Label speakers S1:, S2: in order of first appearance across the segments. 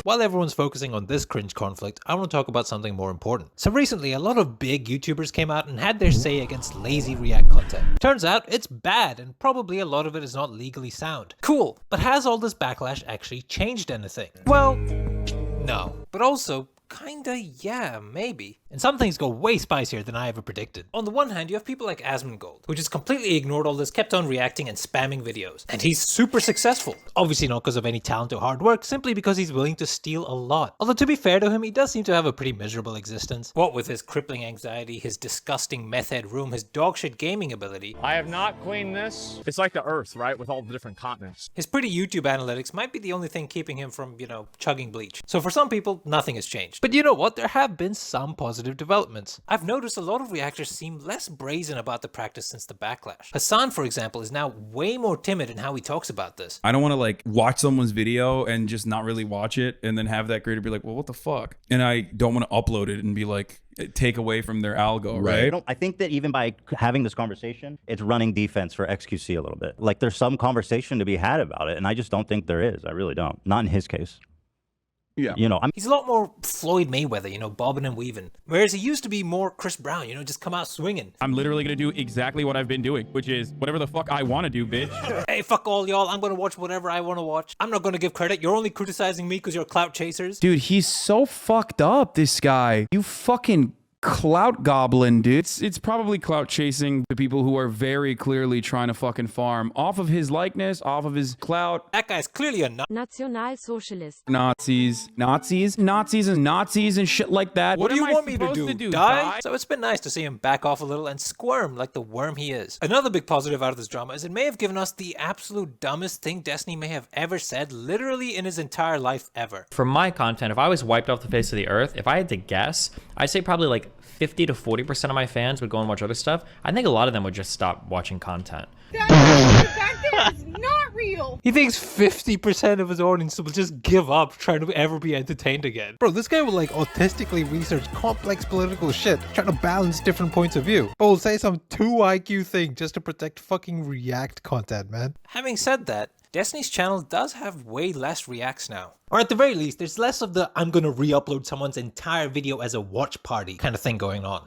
S1: while everyone's focusing on this cringe conflict, I want to talk about something more important. So recently, a lot of big YouTubers came out and had their say against lazy React content. Turns out, it's bad, and probably a lot of it is not legally sound. Cool, but has all this backlash actually changed anything? Well, no. But also, kinda yeah, maybe. And some things go way spicier than I ever predicted. On the one hand, you have people like Asmongold, who just completely ignored all this, kept on reacting and spamming videos. And he's super successful. Obviously not because of any talent or hard work, simply because he's willing to steal a lot. Although to be fair to him, he does seem to have a pretty miserable existence. What with his crippling anxiety, his disgusting meth head room, his dogshit gaming ability.
S2: I have not cleaned this. It's like the Earth, right? With all the different continents.
S1: His pretty YouTube analytics might be the only thing keeping him from, chugging bleach. So for some people, nothing has changed. But you know what? There have been some positive developments. I've noticed a lot of reactors seem less brazen about the practice since the backlash. Hasan, for example, is now way more timid in how he talks about this.
S3: I don't want to watch someone's video and just not really watch it and then have that creator be like, well, what the fuck? And I don't want to upload it and be like, take away from their algo, right?
S4: I think that even by having this conversation, it's running defense for XQC a little bit. There's some conversation to be had about it, and I just don't think there is. I really don't. Not in his case.
S3: Yeah.
S1: He's a lot more Floyd Mayweather, bobbing and weaving. Whereas he used to be more Chris Brown, just come out swinging.
S5: I'm literally gonna do exactly what I've been doing, which is whatever the fuck I want to do, bitch.
S1: Hey, fuck all y'all. I'm gonna watch whatever I want to watch. I'm not gonna give credit. You're only criticizing me because you're clout chasers.
S6: Dude, he's so fucked up, this guy. You fucking clout goblin, dude.
S5: It's probably clout chasing the people who are very clearly trying to fucking farm off of his likeness, off of his clout.
S1: That guy's clearly a
S7: Nationalsocialist.
S5: Nazis and shit like that.
S1: What do you want me to do? Die? So it's been nice to see him back off a little and squirm like the worm he is. Another big positive out of this drama is it may have given us the absolute dumbest thing Destiny may have ever said literally in his entire life ever.
S8: For my content, if I was wiped off the face of the earth, if I had to guess, I'd say probably 50 to 40% of my fans would go and watch other stuff. I think a lot of them would just stop watching content.
S7: That is not real.
S1: He thinks 50% of his audience will just give up trying to ever be entertained again. Bro, this guy will autistically research complex political shit, trying to balance different points of view. But will say some 2 IQ thing just to protect fucking React content, man. Having said that, Destiny's channel does have way less reacts now. Or at the very least, there's less of the I'm gonna re-upload someone's entire video as a watch party kind of thing going on.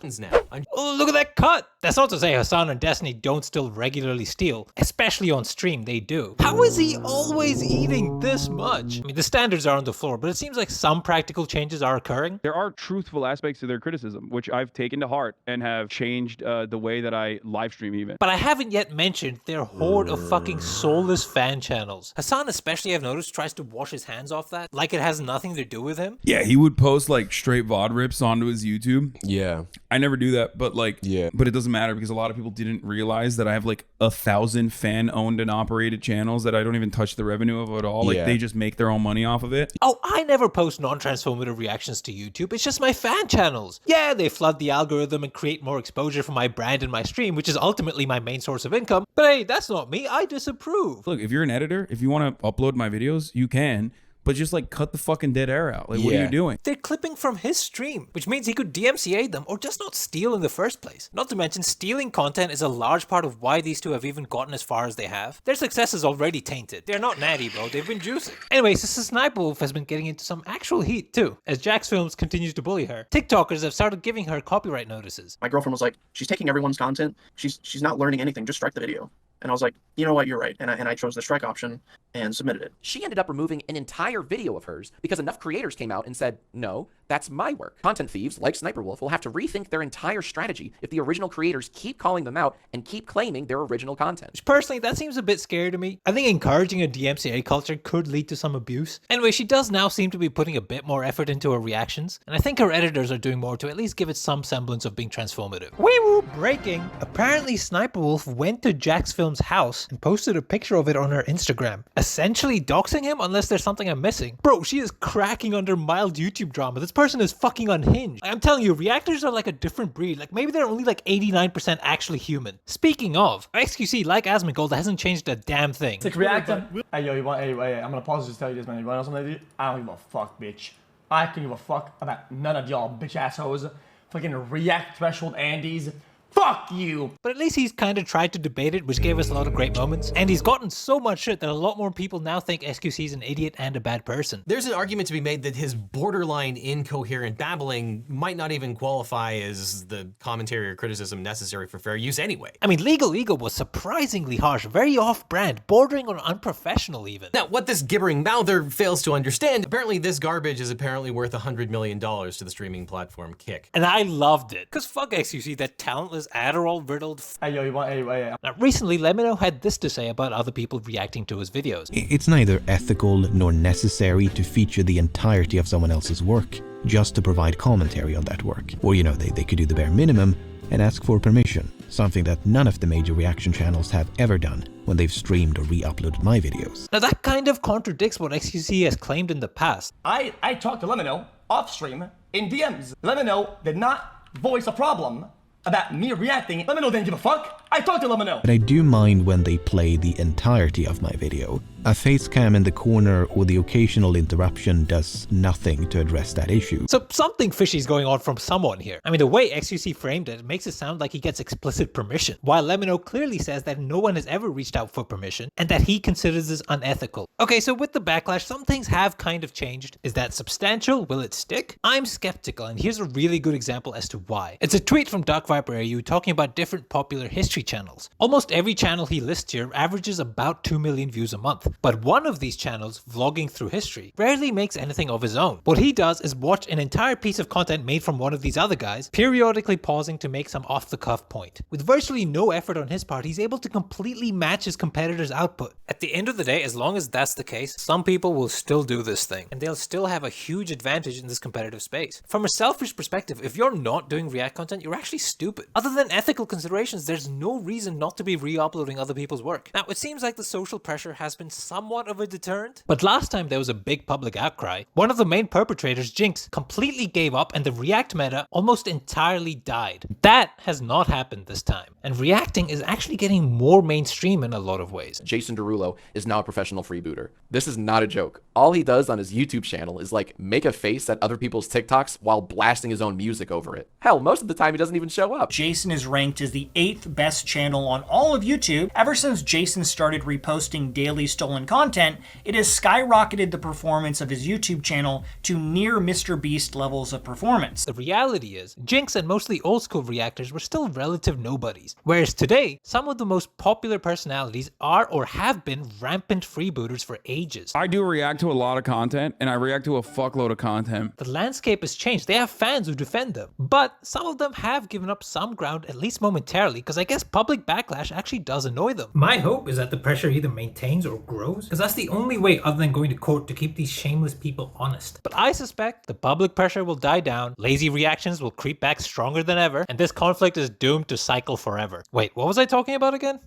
S1: Oh, look at that cut! That's not to say Hasan and Destiny don't still regularly steal, especially on stream, they do. How is he always eating this much? I mean, the standards are on the floor, but it seems like some practical changes are occurring.
S5: There are truthful aspects to their criticism, which I've taken to heart and have changed the way that I live stream even.
S1: But I haven't yet mentioned their horde of fucking soulless fan channels. Hasan especially, I've noticed, tries to wash his hands off that, like it has nothing to do with him.
S3: Yeah, he would post straight VOD rips onto his YouTube.
S9: Yeah.
S3: I never do that, but but it doesn't matter because a lot of people didn't realize that I have 1,000 fan-owned and operated channels that I don't even touch the revenue of at all. They just make their own money off of it.
S1: Oh, I never post non-transformative reactions to YouTube. It's just my fan channels. Yeah, they flood the algorithm and create more exposure for my brand and my stream, which is ultimately my main source of income. But hey, that's not me. I disapprove.
S3: Look, if you're an editor, if you want to upload my videos, you can. But just cut the fucking dead air out. What are you doing?
S1: They're clipping from his stream, which means he could DMCA them or just not steal in the first place. Not to mention, stealing content is a large part of why these two have even gotten as far as they have. Their success is already tainted. They're not natty, bro. They've been juicing. Anyways, Sssniperwolf has been getting into some actual heat too. As Jacksfilms continues to bully her, TikTokers have started giving her copyright notices.
S10: My girlfriend was like, she's taking everyone's content. She's not learning anything. Just strike the video. And I was like, you know what, you're right. And I chose the strike option and submitted it.
S11: She ended up removing an entire video of hers because enough creators came out and said, no, that's my work. Content thieves like Sniperwolf will have to rethink their entire strategy if the original creators keep calling them out and keep claiming their original content.
S1: Personally, that seems a bit scary to me. I think encouraging a DMCA culture could lead to some abuse. Anyway, she does now seem to be putting a bit more effort into her reactions, and I think her editors are doing more to at least give it some semblance of being transformative. Wee-woo! Breaking! Apparently Sniperwolf went to Jacksfilms' house and posted a picture of it on her Instagram, essentially doxing him unless there's something I'm missing. Bro, she is cracking under mild YouTube drama. This person is fucking unhinged. I'm telling you, reactors are like a different breed. Maybe they're only 89% actually human. Speaking of, XQC, like Asmongold, hasn't changed a damn thing.
S12: It's reactor. Hey, yo, hey, I'm gonna pause just tell you this, man. You want to know something? I don't give a fuck, bitch. I can give a fuck about none of y'all bitch assholes. Fucking react threshold Andes. Fuck you!
S1: But at least he's kind of tried to debate it, which gave us a lot of great moments. And he's gotten so much shit that a lot more people now think SQC is an idiot and a bad person.
S9: There's an argument to be made that his borderline incoherent babbling might not even qualify as the commentary or criticism necessary for fair use anyway.
S1: I mean, Legal Ego was surprisingly harsh, very off-brand, bordering on unprofessional even.
S9: Now, what this gibbering mouther fails to understand, apparently this garbage is apparently worth $100 million to the streaming platform Kick.
S1: And I loved it, because fuck XQC, that talentless Adderall-riddled
S12: Hey, yo, you want, hey.
S1: Now, recently, Lemmino had this to say about other people reacting to his videos.
S13: It's neither ethical nor necessary to feature the entirety of someone else's work, just to provide commentary on that work. Or, you know, they could do the bare minimum and ask for permission, something that none of the major reaction channels have ever done when they've streamed or re-uploaded my videos.
S1: Now, that kind of contradicts what XQC has claimed in the past.
S12: I talked to Lemmino off stream in DMs. Lemmino did not voice a problem about me reacting. Lemmino didn't give a fuck. I talked to Lemmino.
S13: But I do mind when they play the entirety of my video. A face cam in the corner or the occasional interruption does nothing to address that issue.
S1: So something fishy is going on from someone here. I mean, the way XQC framed it makes it sound like he gets explicit permission, while Lemmino clearly says that no one has ever reached out for permission and that he considers this unethical. Okay, so with the backlash, some things have kind of changed. Is that substantial? Will it stick? I'm skeptical, and here's a really good example as to why. It's a tweet from DarkViperAU talking about different popular history channels. Almost every channel he lists here averages about 2 million views a month. But one of these channels, Vlogging Through History, rarely makes anything of his own. What he does is watch an entire piece of content made from one of these other guys, periodically pausing to make some off-the-cuff point. With virtually no effort on his part, he's able to completely match his competitor's output. At the end of the day, as long as that's the case, some people will still do this thing, and they'll still have a huge advantage in this competitive space. From a selfish perspective, if you're not doing React content, you're actually stupid. Other than ethical considerations, there's no reason not to be re-uploading other people's work. Now, it seems like the social pressure has been somewhat of a deterrent, but last time there was a big public outcry, one of the main perpetrators, Jinx, completely gave up and the React meta almost entirely died. That has not happened this time, and reacting is actually getting more mainstream in a lot of ways.
S11: Jason Derulo is now a professional freebooter. This is not a joke. All he does on his YouTube channel is like make a face at other people's TikToks while blasting his own music over it. Hell, most of the time he doesn't even show up.
S14: Jason is ranked as the 8th best channel on all of YouTube. Ever since Jason started reposting daily stolen content, it has skyrocketed the performance of his YouTube channel to near Mr. Beast levels of performance.
S1: The reality is, Jinx and mostly old school reactors were still relative nobodies, whereas today, some of the most popular personalities are or have been rampant freebooters for ages.
S5: I do react to a lot of content, and I react to a fuckload of content.
S1: The landscape has changed. They have fans who defend them, but some of them have given up some ground, at least momentarily, because I guess public backlash actually does annoy them. My hope is that the pressure either maintains or grows, because that's the only way other than going to court to keep these shameless people honest. But I suspect the public pressure will die down, lazy reactions will creep back stronger than ever, and this conflict is doomed to cycle forever. Wait, what was I talking about again?